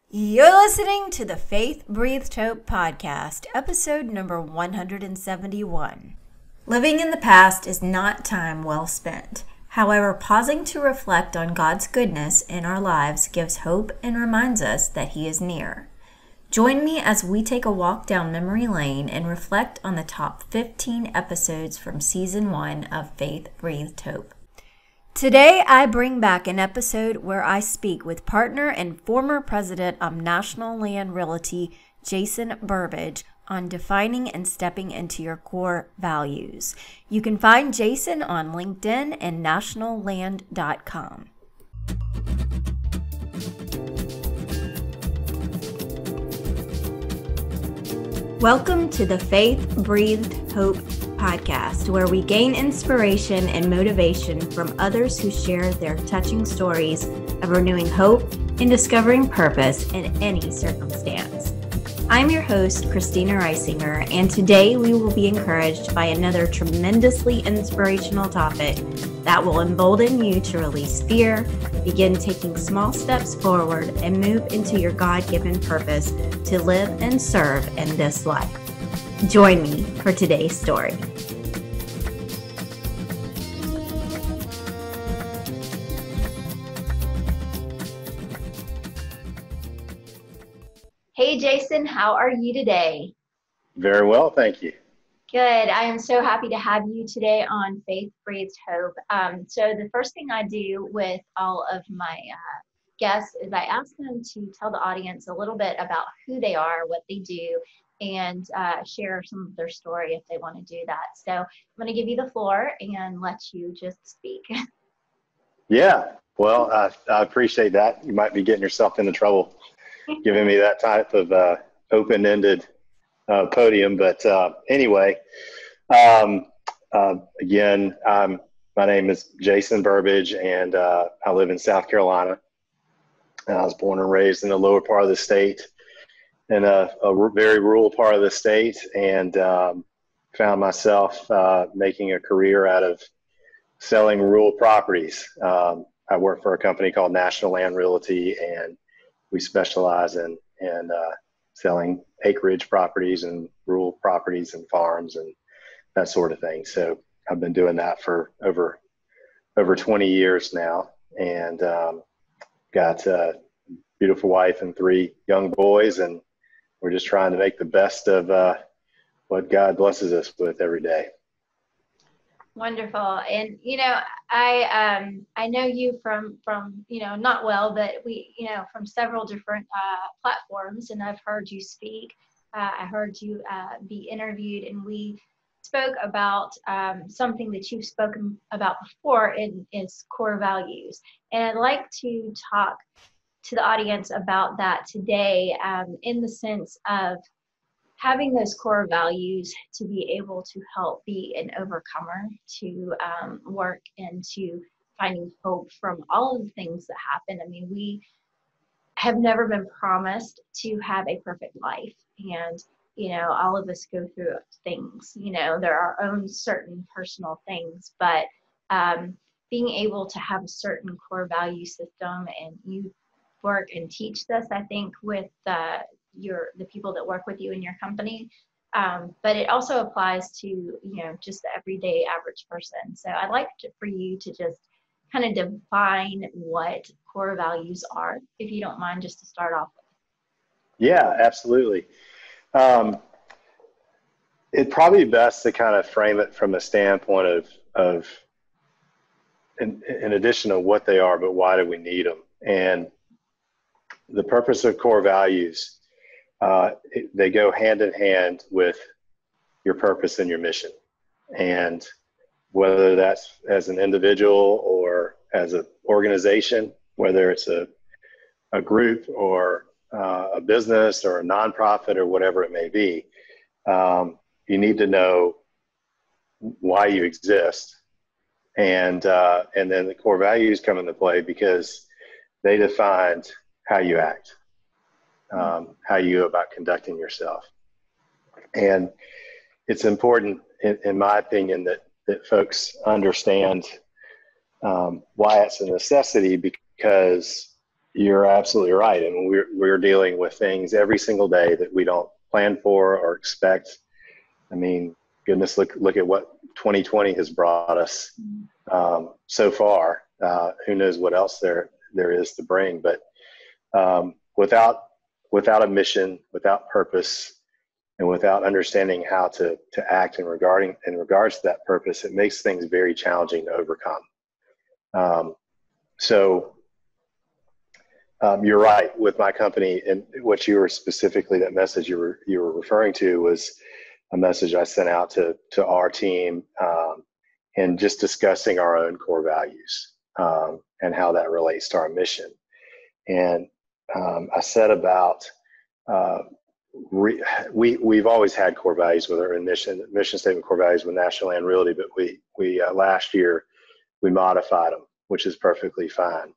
You're listening to the Faith Breathed Hope podcast, episode number 171. Living in the past is not time well spent. However, pausing to reflect on God's goodness in our lives gives hope and reminds us that He is near. Join me as we take a walk down memory lane and reflect on the top 15 episodes from season 1 of Faith Breathed Hope. Today, I bring back an episode where I speak with partner and former president of National Land Realty, Jason Burbage, on defining and stepping into your core values. You can find Jason on LinkedIn and nationalland.com. Welcome to the Faith Breathed Hope podcast, where we gain inspiration and motivation from others who share their touching stories of renewing hope and discovering purpose in any circumstance. I'm your host, Christina Reisinger, and today we will be encouraged by another tremendously inspirational topic that will embolden you to release fear, begin taking small steps forward, and move into your God-given purpose to live and serve in this life. Join me for today's story. Hey, Jason, how are you today? Very well, thank you. Good. I am so happy to have you today on Faith Breathed Hope. So the first thing I do with all of my guests is I ask them to tell the audience a little bit about who they are, what they do, and share some of their story if they want to do that. So I'm going to give you the floor and let you just speak. Yeah, well, I appreciate that. You might be getting yourself into trouble giving me that type of open-ended podium. But anyway, again, my name is Jason Burbage, and I live in South Carolina. And I was born and raised in the lower part of the state, in a very rural part of the state, and found myself making a career out of selling rural properties. I work for a company called National Land Realty, and we specialize in selling acreage properties and rural properties and farms and that sort of thing. So I've been doing that for over 20 years now, and got a beautiful wife and 3 young boys, and we're just trying to make the best of what God blesses us with every day. Wonderful. And, I know you from, not well, but we, from several different platforms, and I've heard you speak. I heard you be interviewed, and we spoke about something that you've spoken about before is core values. And I'd like to talk to the audience about that today, in the sense of having those core values to be able to help be an overcomer, to work into finding hope from all of the things that happen. I mean, we have never been promised to have a perfect life. And, all of us go through things, there are our own certain personal things, but being able to have a certain core value system, and you work and teach this, I think, with the people that work with you in your company, but it also applies to just the everyday average person. So I'd like for you to just kind of define what core values are, if you don't mind, just to start off with. Yeah, absolutely. It'd probably be best to kind of frame it from a standpoint of in addition to what they are, but why do we need them? And the purpose of core values, they go hand in hand with your purpose and your mission. And whether that's as an individual or as an organization, whether it's a group or a business or a nonprofit or whatever it may be, you need to know why you exist. And then the core values come into play because they defined how you act, how you go about conducting yourself. And it's important, in my opinion, that folks understand why it's a necessity, because You're absolutely right. I mean, we're dealing with things every single day that we don't plan for or expect. I mean, goodness, look at what 2020 has brought us so far. Who knows what else there is to bring? But without a mission, without purpose, and without understanding how to act in regards to that purpose, it makes things very challenging to overcome. So you're right with my company, and what you were specifically, that message you were referring to was a message I sent out to our team, and just discussing our own core values and how that relates to our mission. And I said about we've always had core values with our mission statement, core values with National Land Realty, but we last year we modified them, which is perfectly fine.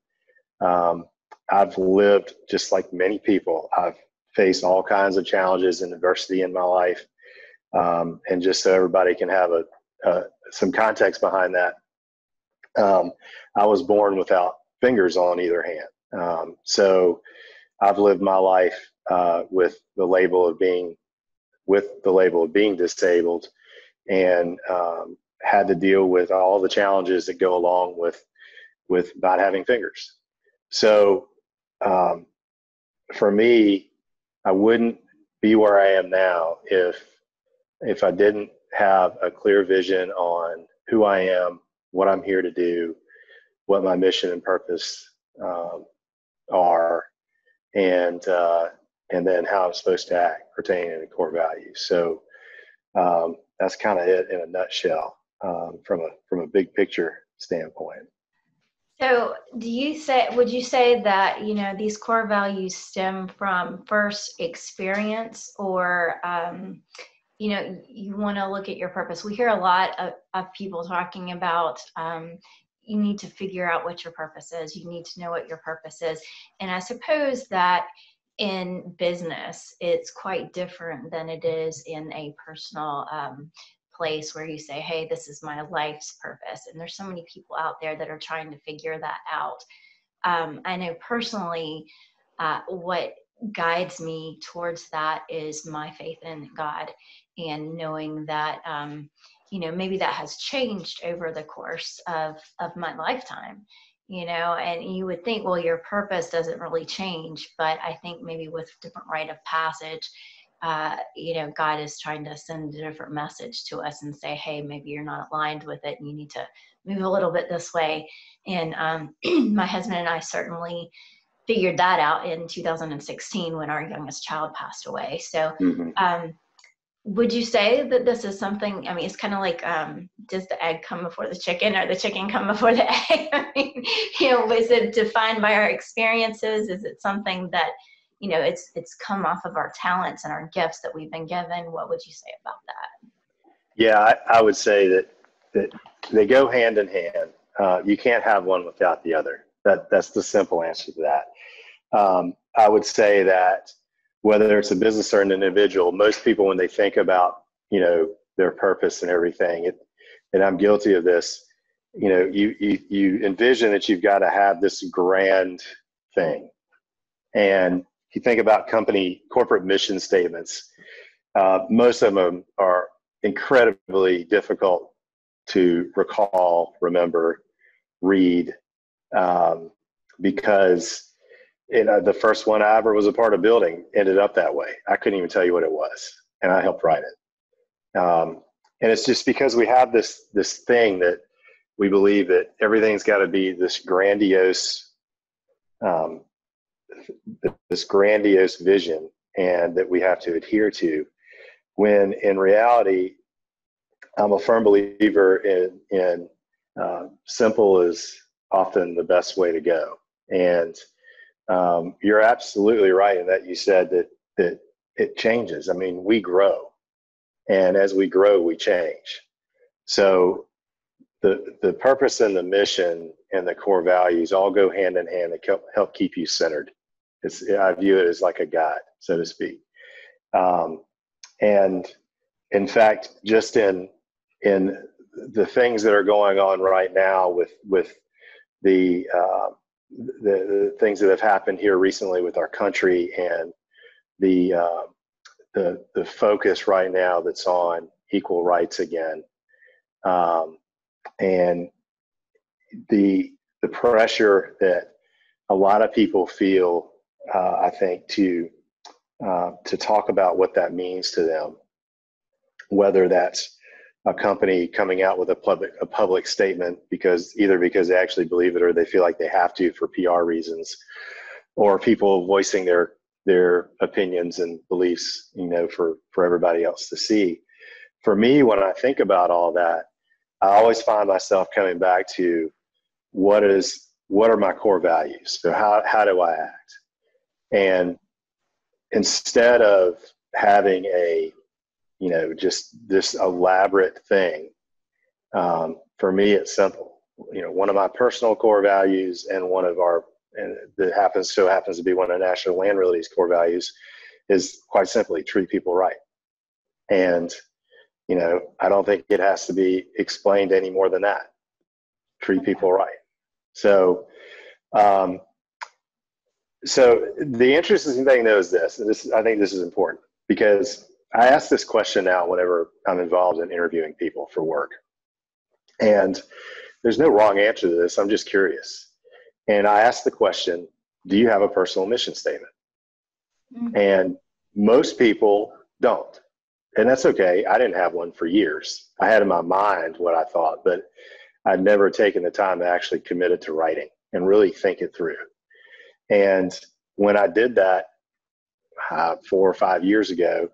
I've lived just like many people. I've faced all kinds of challenges and adversity in my life. And just so everybody can have some context behind that, I was born without fingers on either hand. So I've lived my life with the label of being disabled, and had to deal with all the challenges that go along with not having fingers. So for me, I wouldn't be where I am now if I didn't have a clear vision on who I am, what I'm here to do, what my mission and purpose are, and then how I'm supposed to act pertaining to core values. So that's kind of it in a nutshell, from a big picture standpoint. So would you say that, these core values stem from first experience, or, you want to look at your purpose? We hear a lot of people talking about, you need to figure out what your purpose is. You need to know what your purpose is. And I suppose that in business, it's quite different than it is in a personal place where you say, hey, this is my life's purpose. And there's so many people out there that are trying to figure that out. I know personally, what guides me towards that is my faith in God, and knowing that, maybe that has changed over the course of my lifetime, and you would think, well, your purpose doesn't really change, but I think maybe with different rite of passage, God is trying to send a different message to us and say, hey, maybe you're not aligned with it and you need to move a little bit this way. And my husband and I certainly figured that out in 2016 when our youngest child passed away. So would you say that this is something, it's kind of like, does the egg come before the chicken, or the chicken come before the egg? Is it defined by our experiences? Is it something that, it's come off of our talents and our gifts that we've been given? What would you say about that? Yeah, I would say that they go hand in hand. You can't have one without the other. That's the simple answer to that. I would say that whether it's a business or an individual, most people, when they think about, their purpose and everything, and I'm guilty of this, you envision that you've got to have this grand thing. And if you think about corporate mission statements, most of them are incredibly difficult to recall, remember, read, because the first one I ever was a part of building ended up that way. I couldn't even tell you what it was, and I helped write it. And it's just because we have this thing that we believe that everything's got to be this grandiose vision, and that we have to adhere to, when in reality, I'm a firm believer in simple is often the best way to go. And you're absolutely right in that you said that it changes. We grow, and as we grow, we change. So the purpose and the mission and the core values all go hand in hand to help keep you centered. I view it as like a guide, so to speak. And in fact, just in the things that are going on right now with the the things that have happened here recently with our country, and the focus right now that's on equal rights again, and the pressure that a lot of people feel, I think, to talk about what that means to them, whether that's a company coming out with a public statement because they actually believe it or they feel like they have to for PR reasons, or people voicing their opinions and beliefs, for everybody else to see. For me, when I think about all that, I always find myself coming back to what are my core values? So how do I act? And instead of having just this elaborate thing, for me, it's simple. One of my personal core values and that happens to be one of National Land Realty's core values is quite simply treat people right. And, I don't think it has to be explained any more than that. Treat people right. So, so the interesting thing though is this, and I think this is important, because I ask this question now whenever I'm involved in interviewing people for work. And there's no wrong answer to this. I'm just curious. And I ask the question, do you have a personal mission statement? Mm-hmm. And most people don't. And that's okay. I didn't have one for years. I had in my mind what I thought, but I'd never taken the time to actually commit it to writing and really think it through. And when I did that 4 or 5 years ago,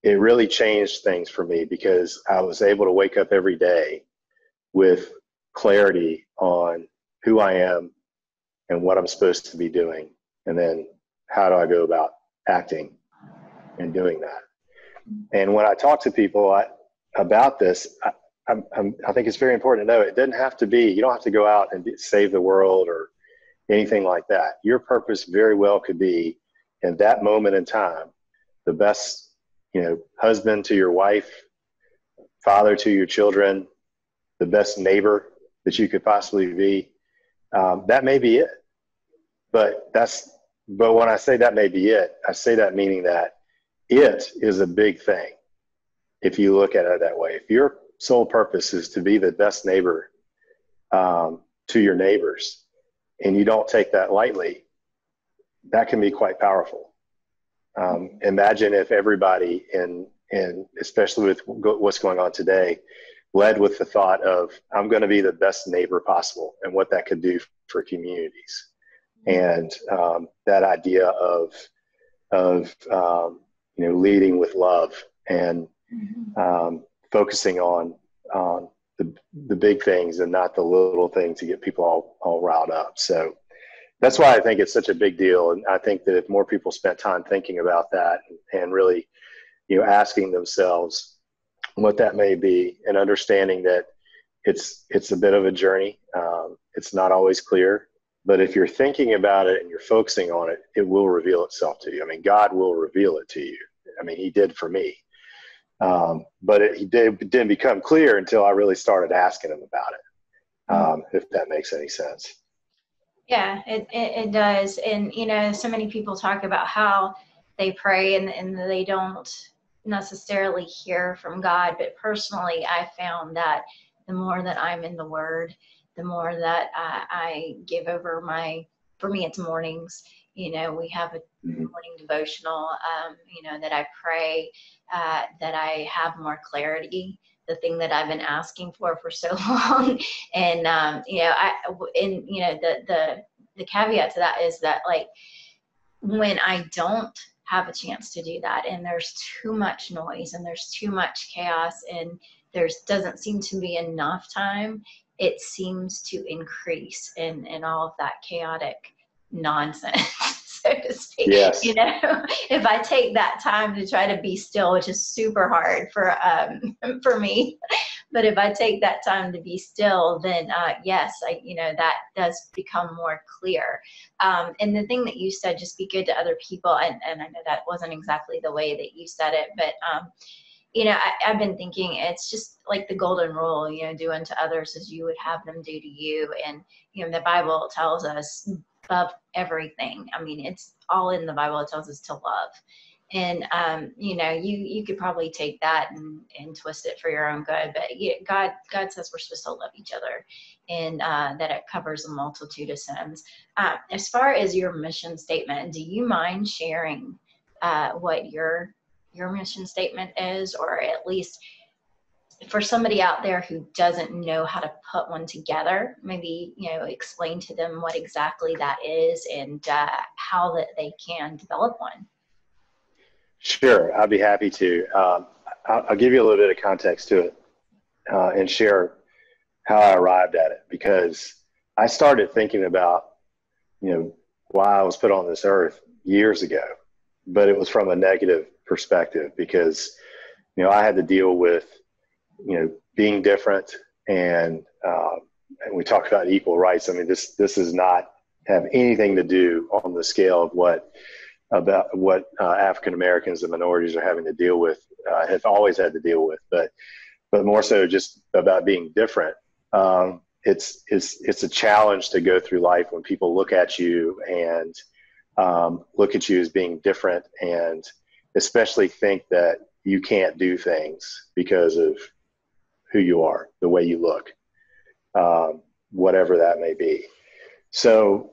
it really changed things for me, because I was able to wake up every day with clarity on who I am and what I'm supposed to be doing. And then how do I go about acting and doing that? And when I talk to people about this, I think it's very important to know it doesn't have to be, you don't have to go out and save the world or anything like that. Your purpose very well could be, in that moment in time, the best, husband to your wife, father to your children, the best neighbor that you could possibly be. That may be it. But when I say that may be it, I say that meaning that it is a big thing. If you look at it that way, if your sole purpose is to be the best neighbor to your neighbors, and you don't take that lightly, that can be quite powerful. Imagine if everybody, and especially with what's going on today, led with the thought of, I'm going to be the best neighbor possible, and what that could do for communities. And that idea of leading with love, and focusing on the big things and not the little things to get people all riled up. So that's why I think it's such a big deal. And I think that if more people spent time thinking about that and really, asking themselves what that may be, and understanding that it's a bit of a journey. It's not always clear, but if you're thinking about it and you're focusing on it, it will reveal itself to you. I mean, God will reveal it to you. I mean, he did for me. But it didn't become clear until I really started asking him about it, if that makes any sense. Yeah, it does. And, so many people talk about how they pray and they don't necessarily hear from God. But personally, I found that the more that I'm in the Word, the more that I give over for me, it's mornings. We have a morning devotional, that I pray, that I have more clarity, the thing that I've been asking for so long. And, the caveat to that is that, like, when I don't have a chance to do that, and there's too much noise and there's too much chaos and doesn't seem to be enough time, it seems to increase in all of that chaotic nonsense, so to speak. Yes. If I take that time to try to be still, which is super hard for me, but if I take that time to be still, then yes, that does become more clear. And the thing that you said, just be good to other people, and I know that wasn't exactly the way that you said it, but I've been thinking it's just like the golden rule, do unto others as you would have them do to you. And, the Bible tells us love everything. I mean, it's all in the Bible. It tells us to love. And, you could probably take that and twist it for your own good. But God says we're supposed to love each other, and that it covers a multitude of sins. As far as your mission statement, do you mind sharing what your mission statement is, or at least for somebody out there who doesn't know how to put one together, maybe, explain to them what exactly that is and how that they can develop one? Sure, I'd be happy to. I'll give you a little bit of context to it and share how I arrived at it, because I started thinking about, why I was put on this earth years ago, but it was from a negative perspective because, I had to deal with, being different, and we talked about equal rights. I mean, this does not have anything to do on the scale of what African Americans and minorities are having to deal with, have always had to deal with, but more so just about being different. It's a challenge to go through life when people look at you and look at you as being different, and especially think that you can't do things because of who you are, the way you look, whatever that may be. So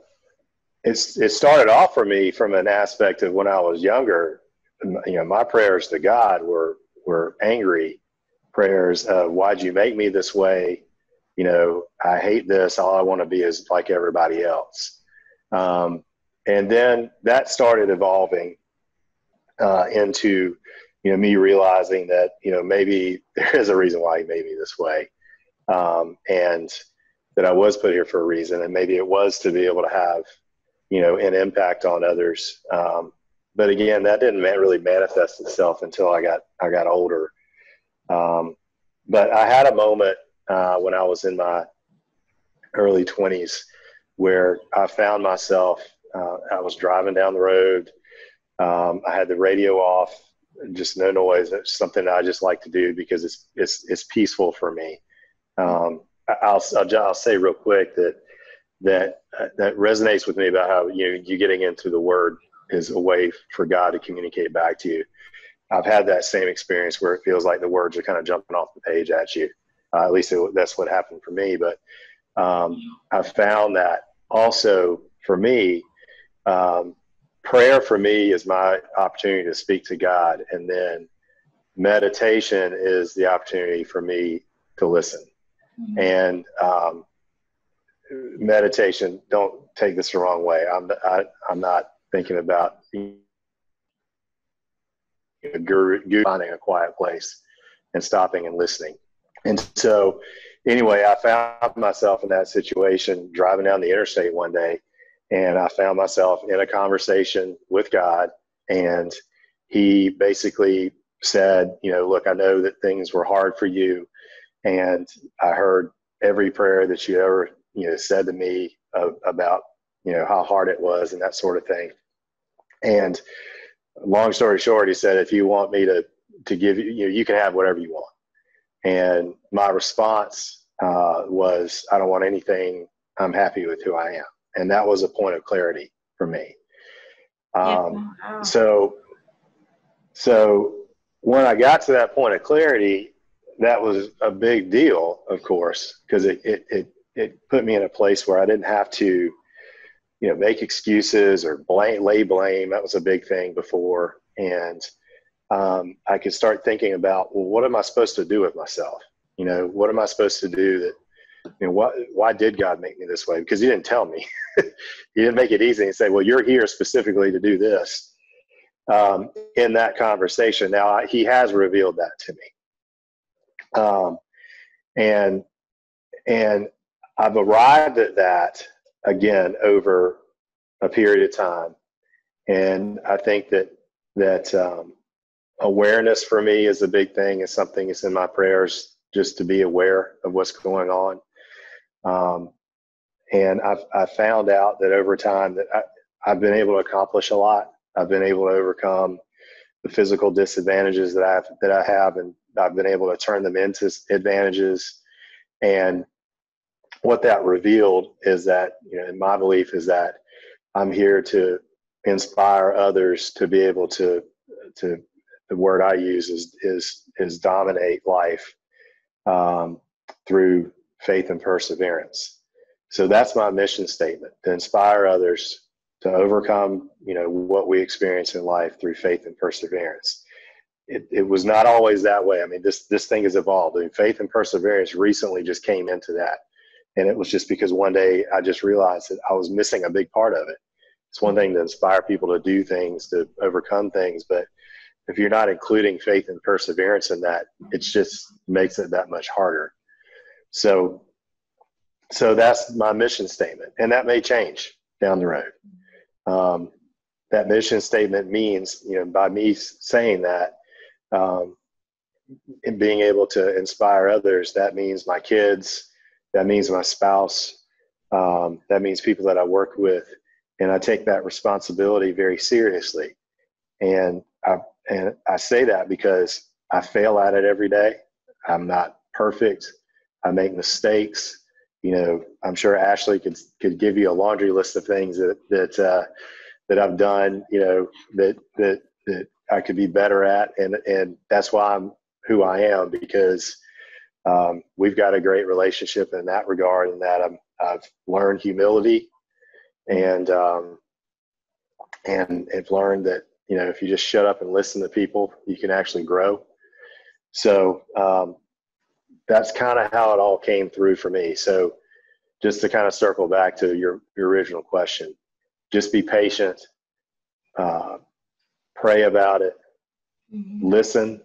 it started off for me from an aspect of when I was younger. My prayers to God were angry prayers. Why'd you make me this way? I hate this. All I want to be is like everybody else. And then that started evolving into, me realizing that, maybe there is a reason why he made me this way. And that I was put here for a reason. And maybe it was to be able to have, an impact on others. But again, that didn't really manifest itself until I got older. But I had a moment when I was in my early 20s where I found myself, I was driving down the road. I had the radio off, just no noise. It's something that I just like to do because it's peaceful for me. I'll say real quick that resonates with me about how you getting into the Word is a way for God to communicate back to you. I've had that same experience where it feels like the words are kind of jumping off the page at you. At least that's what happened for me. But I found that also for me, prayer for me is my opportunity to speak to God, and then meditation is the opportunity for me to listen. Mm-hmm. And meditation, don't take this the wrong way. I'm not thinking about guru finding a quiet place and stopping and listening. And so anyway, I found myself in that situation driving down the interstate one day, and I found myself in a conversation with God, and he basically said, look, I know that things were hard for you, and I heard every prayer that you ever, said to me about, how hard it was and that sort of thing. And long story short, he said, if you want me to give you, you can have whatever you want. And my response was, I don't want anything. I'm happy with who I am. And that was a point of clarity for me. So when I got to that point of clarity, that was a big deal, of course, because it put me in a place where I didn't have to, make excuses or lay blame. That was a big thing before. And I could start thinking about, well, what am I supposed to do with myself? What am I supposed to do why did God make me this way? Because he didn't tell me. He didn't make it easy and say, well, you're here specifically to do this. In that conversation. Now he has revealed that to me. And I've arrived at that again over a period of time. And I think that awareness for me is a big thing. It's something that's in my prayers, just to be aware of what's going on. And I've found out that over time that I've been able to accomplish a lot. I've been able to overcome the physical disadvantages that I have, and I've been able to turn them into advantages. And what that revealed is that, in my belief, is that I'm here to inspire others to be able to the word I use is dominate life through faith and perseverance. So that's my mission statement: to inspire others to overcome, what we experience in life through faith and perseverance. It was not always that way. I mean, this thing has evolved. I mean, faith and perseverance recently just came into that. And it was just because one day I just realized that I was missing a big part of it. It's one thing to inspire people to do things, to overcome things, but if you're not including faith and perseverance in that, it just makes it that much harder. So that's my mission statement, and that may change down the road. That mission statement means, by me saying that, and being able to inspire others, that means my kids, that means my spouse, that means people that I work with, and I take that responsibility very seriously. And I say that because I fail at it every day. I'm not perfect. I make mistakes. I'm sure Ashley could give you a laundry list of things that I've done, that I could be better at. And that's why I'm who I am, because we've got a great relationship in that regard, and that I've learned humility, and have learned that, if you just shut up and listen to people, you can actually grow. So that's kind of how it all came through for me. So just to kind of circle back to your original question, just be patient, pray about it, listen.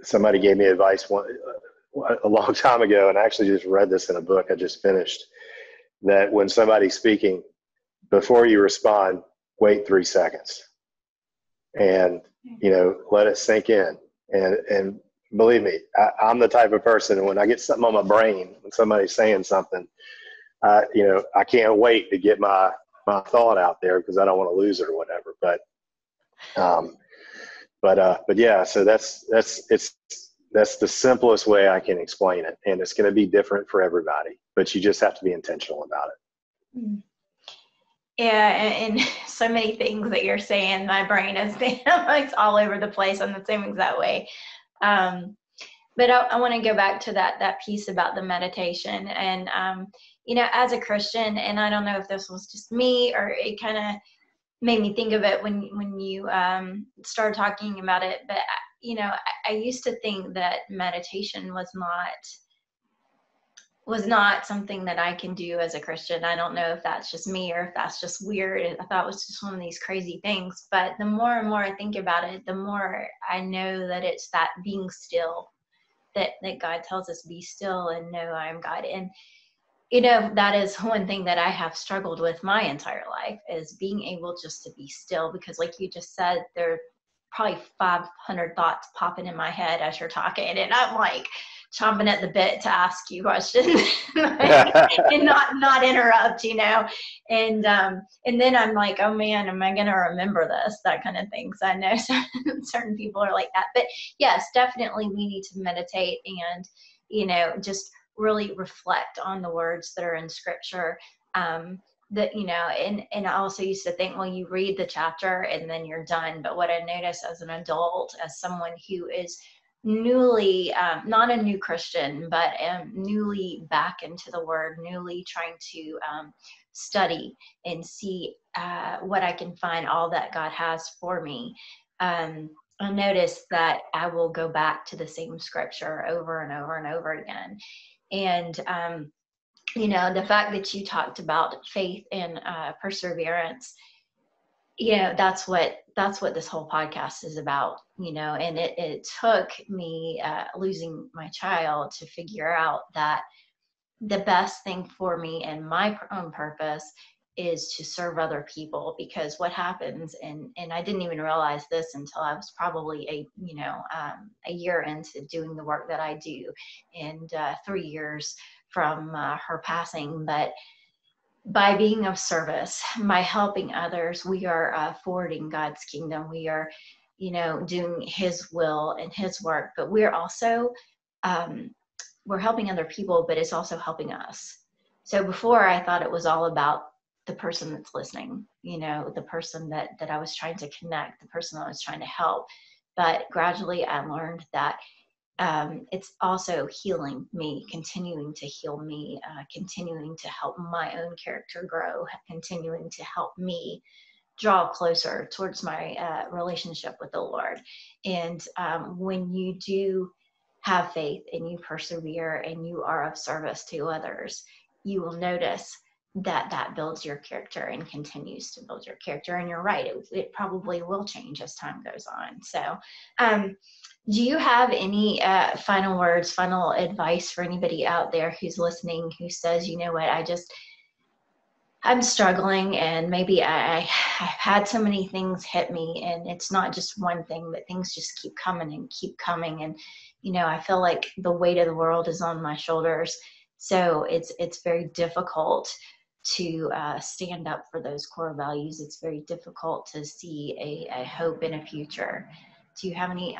Somebody gave me advice a long time ago, and I actually just read this in a book I just finished, that when somebody's speaking, before you respond, wait 3 seconds and, let it sink in. And believe me, I'm the type of person, when I get something on my brain, when somebody's saying something, I can't wait to get my thought out there, because I don't want to lose it or whatever. But yeah, so that's the simplest way I can explain it. And it's going to be different for everybody, but you just have to be intentional about it. Yeah, and so many things that you're saying, my brain is it's all over the place on the same exact way. But I want to go back to that piece about the meditation. And, as a Christian, and I don't know if this was just me, or it kind of made me think of it when you started talking about it. But, I used to think that meditation was not something that I can do as a Christian. I don't know if that's just me or if that's just weird. I thought it was just one of these crazy things. But the more and more I think about it, the more I know that it's that being still, that God tells us, be still and know I am God. And, that is one thing that I have struggled with my entire life, is being able just to be still. Because like you just said, there are probably 500 thoughts popping in my head as you're talking. And I'm like chomping at the bit to ask you questions and not interrupt, and then I'm like, oh man, am I going to remember this, that kind of thing. So I know certain people are like that. But yes, definitely we need to meditate and, just really reflect on the words that are in scripture. That, and I also used to think, well, you read the chapter and then you're done. But what I noticed as an adult, as someone who is newly, not a new Christian, but newly back into the word, newly trying to study and see what I can find, all that God has for me. I noticed that I will go back to the same scripture over and over and over again. And, the fact that you talked about faith and perseverance, that's what this whole podcast is about, and it took me losing my child to figure out that the best thing for me and my own purpose is to serve other people. Because what happens, and I didn't even realize this until I was probably a year into doing the work that I do, and 3 years from her passing. But by being of service, by helping others, we are forwarding God's kingdom. We are, doing His will and His work. But we're also we're helping other people, but it's also helping us. So before, I thought it was all about the person that's listening, the person that I was trying to connect, the person I was trying to help. But gradually, I learned that it's also healing me, continuing to heal me, continuing to help my own character grow, continuing to help me draw closer towards my relationship with the Lord. And when you do have faith and you persevere and you are of service to others, you will notice that that builds your character and continues to build your character. And you're right, it probably will change as time goes on. So do you have any final words, final advice for anybody out there who's listening, who says, you know what, I'm struggling, and maybe I've had so many things hit me, and it's not just one thing, but things just keep coming and keep coming. And, I feel like the weight of the world is on my shoulders. So it's very difficult to stand up for those core values. It's very difficult to see a hope in a future. Do you have any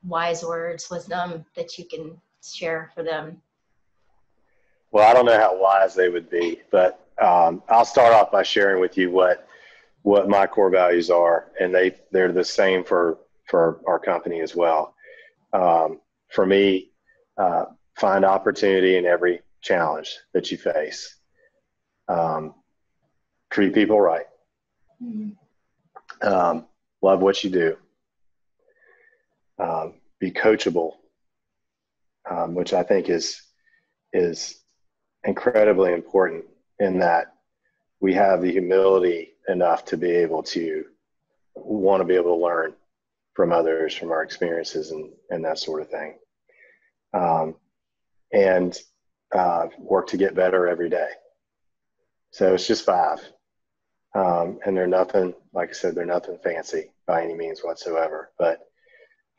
wise words, wisdom that you can share for them? Well, I don't know how wise they would be, but I'll start off by sharing with you what my core values are, and they're the same for our company as well. For me, find opportunity in every challenge that you face. Treat people right. Mm-hmm. Love what you do. Be coachable, which I think is incredibly important, in that we have the humility enough to be able to want to be able to learn from others, from our experiences and that sort of thing. And work to get better every day. So it's just 5. And they're nothing, like I said, they're nothing fancy by any means whatsoever, but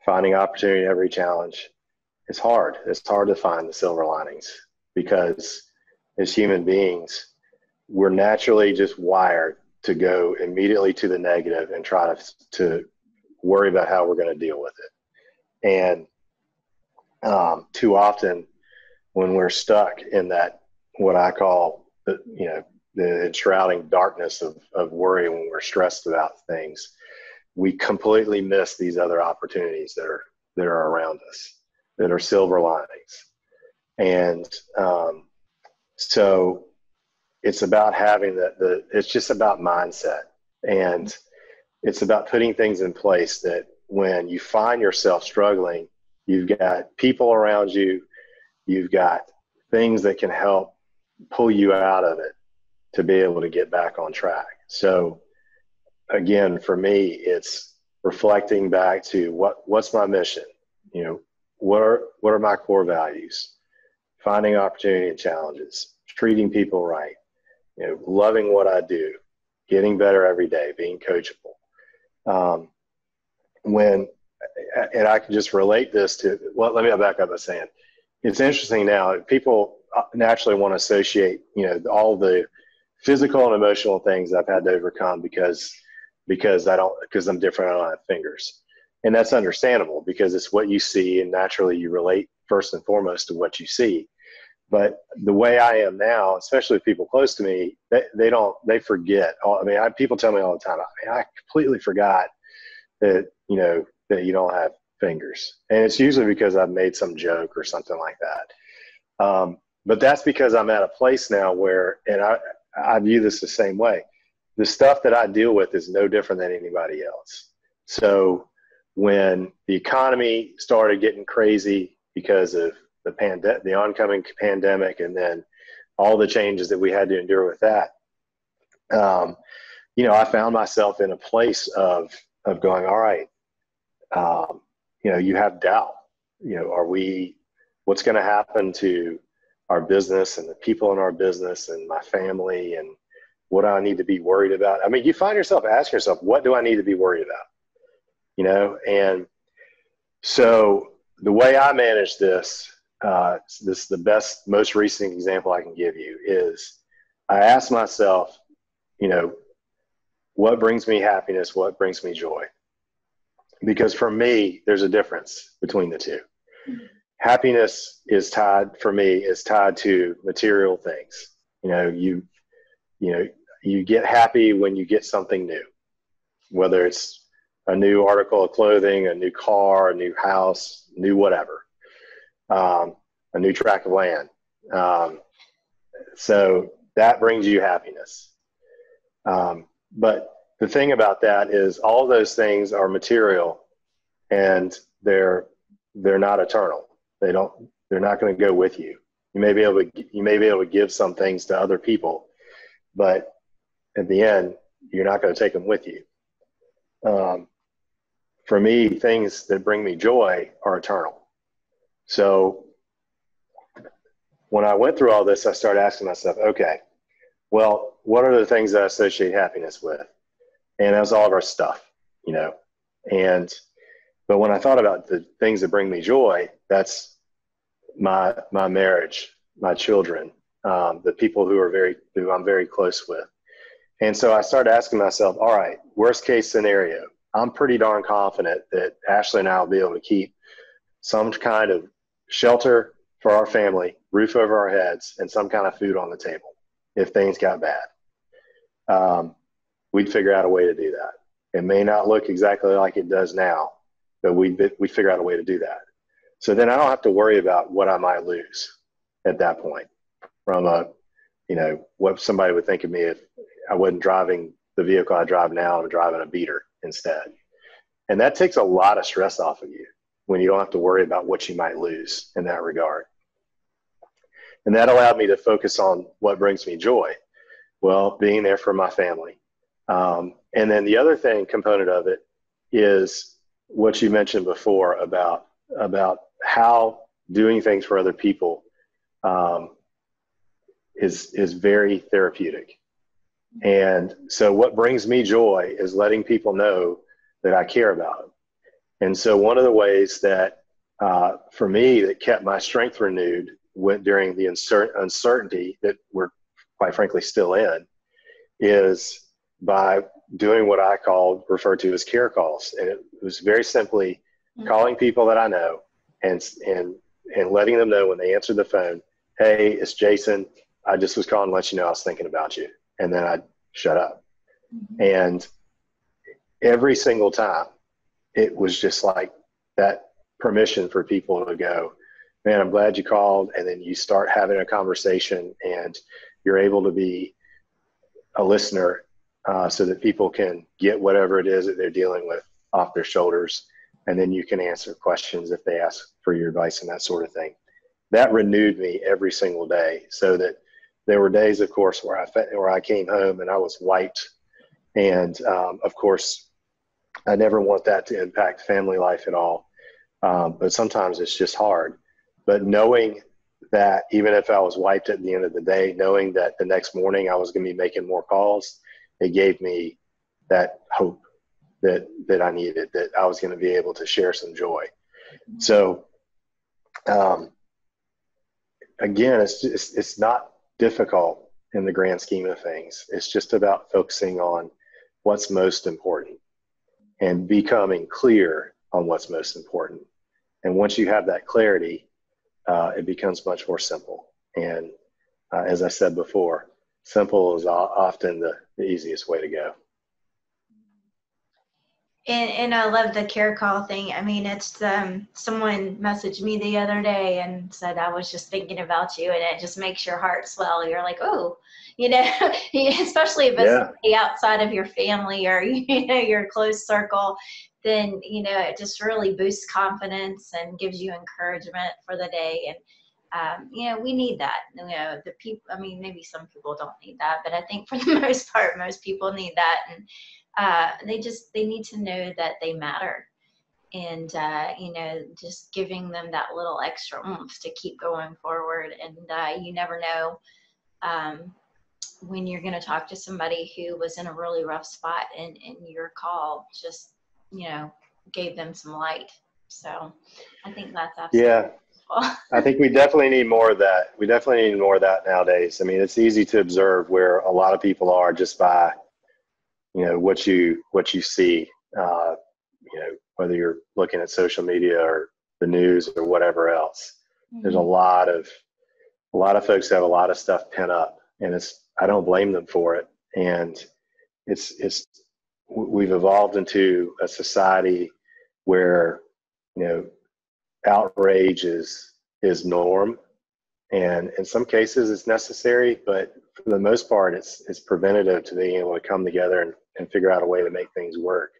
finding opportunity in every challenge is hard. It's hard to find the silver linings, because as human beings, we're naturally just wired to go immediately to the negative and try to worry about how we're going to deal with it. And too often, when we're stuck in that, what I call, the enshrouding darkness of worry, when we're stressed about things, we completely miss these other opportunities that are around us, that are silver linings. And so it's about having it's just about mindset, and it's about putting things in place that when you find yourself struggling, you've got people around you, you've got things that can help pull you out of it to be able to get back on track. So again, for me, it's reflecting back to what's my mission? What are my core values? Finding opportunity and challenges, treating people right, loving what I do, getting better every day, being coachable. And I can just relate this to, well, let me back up by saying, it's interesting now, people naturally want to associate, all the physical and emotional things I've had to overcome because I'm different, I don't have fingers. And that's understandable, because it's what you see, and naturally you relate first and foremost to what you see. But the way I am now, especially with people close to me, they forget. People tell me all the time, I completely forgot that you don't have fingers. And it's usually because I've made some joke or something like that. But that's because I'm at a place now where, and I view this the same way, the stuff that I deal with is no different than anybody else. So when the economy started getting crazy because of the oncoming pandemic, and then all the changes that we had to endure with that, I found myself in a place of going, all right, you have doubt. What's going to happen to our business and the people in our business and my family, and what do I need to be worried about? You find yourself asking yourself, what do I need to be worried about? And so the way I manage this, the best, most recent example I can give you is I ask myself, you know, what brings me happiness? What brings me joy? Because for me, there's a difference between the two. Happiness is tied, for me, is tied to material things. You know, you get happy when you get something new, whether it's a new article of clothing, a new car, a new house, new whatever, a new tract of land. So that brings you happiness. But the thing about that is all those things are material, and they're not eternal. They're not going to go with you. You may be able to give some things to other people, but at the end, you're not going to take them with you. For me, things that bring me joy are eternal. So when I went through all this, I started asking myself, okay, well, what are the things that I associate happiness with? And that was all of our stuff, you know. But when I thought about the things that bring me joy, that's my marriage, my children, the people who I'm very close with. And so I started asking myself, all right, worst case scenario, I'm pretty darn confident that Ashley and I will be able to keep some kind of shelter for our family, roof over our heads, and some kind of food on the table if things got bad. We'd figure out a way to do that. It may not look exactly like it does now, but we'd figure out a way to do that. So then I don't have to worry about what I might lose at that point from what somebody would think of me if I wasn't driving the vehicle I drive now. I'm driving a beater instead. And that takes a lot of stress off of you when you don't have to worry about what you might lose in that regard. And that allowed me to focus on what brings me joy. Well, being there for my family. And then the other component of it is what you mentioned before about how doing things for other people is very therapeutic. And so what brings me joy is letting people know that I care about them. And so one of the ways that for me that kept my strength renewed during the uncertainty that we're quite frankly still in is by doing what I refer to as care calls. And it was very simply calling people that I know and letting them know when they answered the phone, hey, it's Jason. I just was calling to let you know I was thinking about you. And then I'd shut up. And every single time it was just like that permission for people to go, man, I'm glad you called. And then you start having a conversation and you're able to be a listener so that people can get whatever it is that they're dealing with off their shoulders. And then you can answer questions if they ask for your advice and that sort of thing. That renewed me every single day, so that there were days, of course, where I came home and I was wiped. And of course, I never want that to impact family life at all. But sometimes it's just hard. But knowing that even if I was wiped at the end of the day, knowing that the next morning I was going to be making more calls, it gave me that hope that I needed, that I was going to be able to share some joy. So again, it's not difficult in the grand scheme of things. It's just about focusing on what's most important and becoming clear on what's most important. And once you have that clarity, it becomes much more simple. And as I said before, simple is often the easiest way to go. And I love the care call thing. I mean, it's someone messaged me the other day and said, I was just thinking about you, and it just makes your heart swell. You're like, oh, especially if it's outside of your family or, your close circle, then, it just really boosts confidence and gives you encouragement for the day. And, we need that. The people, I mean, maybe some people don't need that, but I think for the most part, most people need that. And they need to know that they matter, and just giving them that little extra oomph to keep going forward. And you never know when you're going to talk to somebody who was in a really rough spot, and your call just gave them some light. So I think that's absolutely I think we definitely need more of that. We definitely need more of that nowadays. I mean, it's easy to observe where a lot of people are just by, what you see, whether you're looking at social media or the news or whatever else. Mm-hmm. There's a lot of folks have a lot of stuff pent up, and I don't blame them for it. And we've evolved into a society where, outrage is norm, and in some cases it's necessary, but for the most part it's preventative to being able to come together and figure out a way to make things work.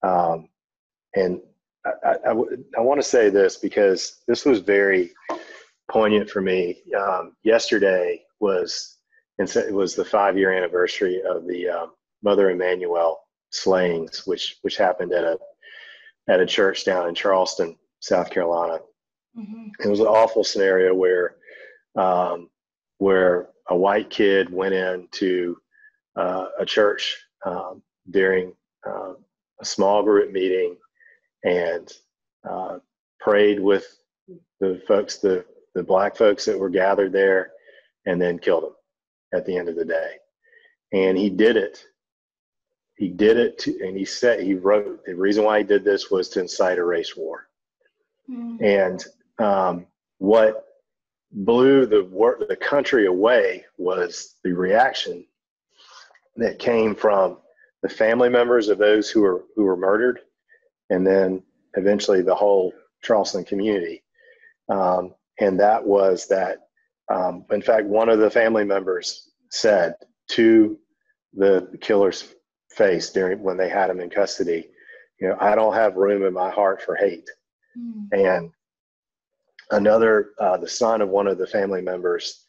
And I want to say this because this was very poignant for me. Yesterday was the 5-year anniversary of the Mother Emanuel slayings, which happened at a church down in Charleston, South Carolina. Mm-hmm. It was an awful scenario where a white kid went into a church during a small group meeting and prayed with the folks, the black folks that were gathered there, and then killed them at the end of the day. And he did it. And he wrote the reason why he did this was to incite a race war. Mm-hmm. And what blew the country away was the reaction that came from the family members of those who were murdered, and then eventually the whole Charleston community. And that was that, in fact, one of the family members said to the killer's face when they had him in custody, I don't have room in my heart for hate. Mm. And another, the son of one of the family members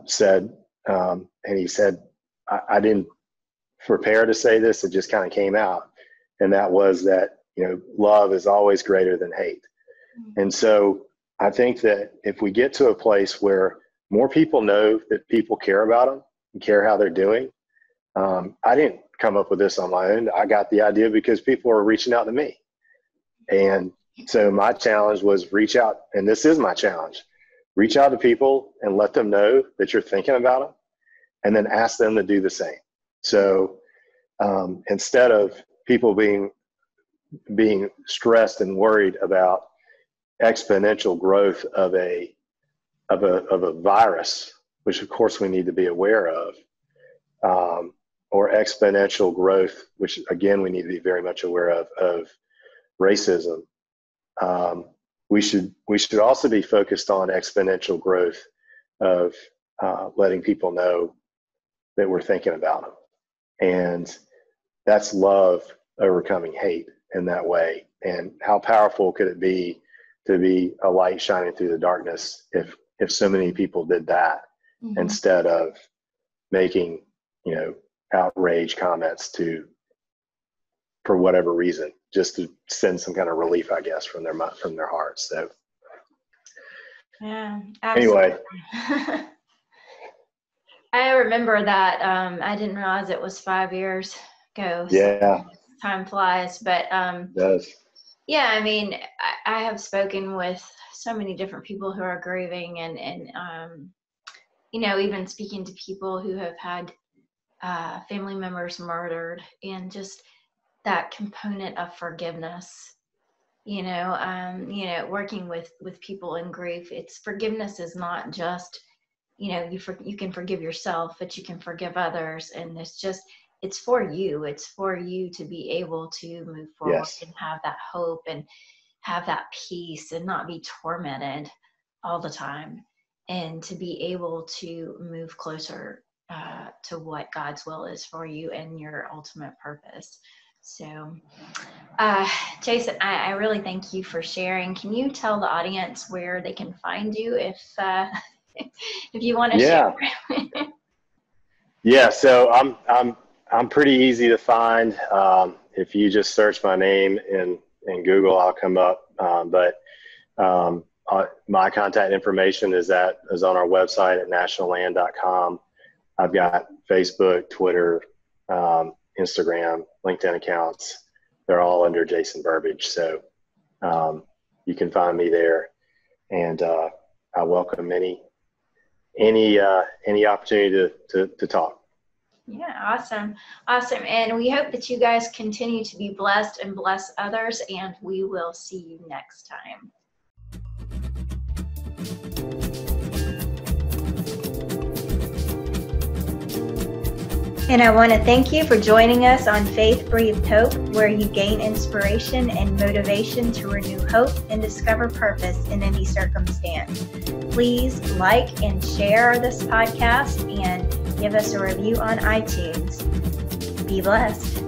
said, and he said, I didn't prepare to say this, it just kind of came out. And that was that, love is always greater than hate. Mm. And so I think that if we get to a place where more people know that people care about them and care how they're doing, I didn't come up with this on my own. I got the idea because people were reaching out to me. And so my challenge was reach out, and this is my challenge. Reach out to people and let them know that you're thinking about them, and then ask them to do the same. So instead of people being stressed and worried about exponential growth of a virus, which of course we need to be aware of, or exponential growth, which again we need to be very much aware of racism. We should also be focused on exponential growth of letting people know that we're thinking about them, and that's love overcoming hate in that way. And how powerful could it be to be a light shining through the darkness if so many people did that, mm-hmm. instead of making outrage comments for whatever reason, just to send some kind of relief, I guess, from their hearts. So yeah, absolutely. Anyway. I remember that. I didn't realize it was 5 years ago. Yeah. So time flies, but it does. Yeah, I mean, I have spoken with so many different people who are grieving, and even speaking to people who have had family members murdered, and just that component of forgiveness. Working with people in grief, forgiveness is not just, you can forgive yourself, but you can forgive others, and it's for you. It's for you to be able to move forward. Yes. And have that hope and have that peace and not be tormented all the time, and to be able to move closer to what God's will is for you and your ultimate purpose. So, Jason, I really thank you for sharing. Can you tell the audience where they can find you if you want to share? Yeah. So I'm pretty easy to find. If you just search my name in Google, I'll come up. My contact information is on our website at nationalland.com. I've got Facebook, Twitter, Instagram, LinkedIn accounts. They're all under Jason Burbage. So you can find me there. And I welcome any opportunity to talk. Yeah, awesome. Awesome. And we hope that you guys continue to be blessed and bless others, and we will see you next time. And I want to thank you for joining us on Faith Breathed Hope, where you gain inspiration and motivation to renew hope and discover purpose in any circumstance. Please like and share this podcast and give us a review on iTunes. Be blessed.